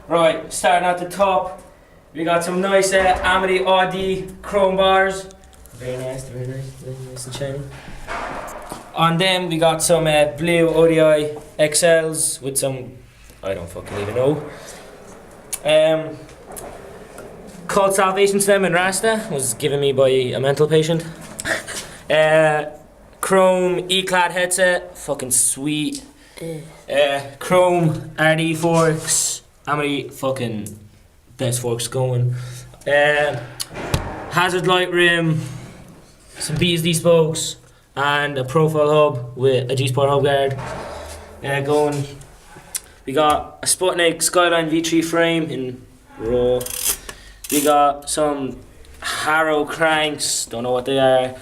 Right, starting at the top, we got some nice Amity Audi chrome bars. Very nice, very nice and shiny. On them we got some blue ODI XLs with some, I don't fucking even know. Called Salvation Stem and Rasta, was given me by a mental patient. Chrome E-clad headset, fucking sweet. Chrome RD forks, how many fucking best forks going. Hazard light rim, some BSD spokes, and a profile hub with a G-Sport hub guard going. We got a Sputnik Skyline V3 frame in raw. We got some Harrow cranks, don't know what they are.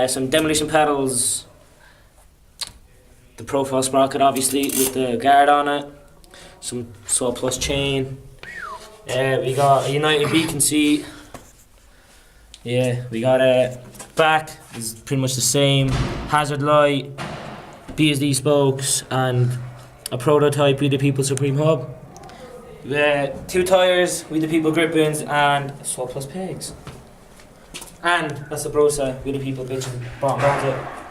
Some demolition pedals. The profile sprocket obviously with the guard on it. Some Saw Plus chain. We got a United beacon seat. Yeah, we got a back is pretty much the same. Hazard light, BSD spokes, and a prototype We the People Supreme hub. 2 tires, We the People grip bins, and Saw Plus pegs. And that's the Brosa We the People bitch and bottom bracket.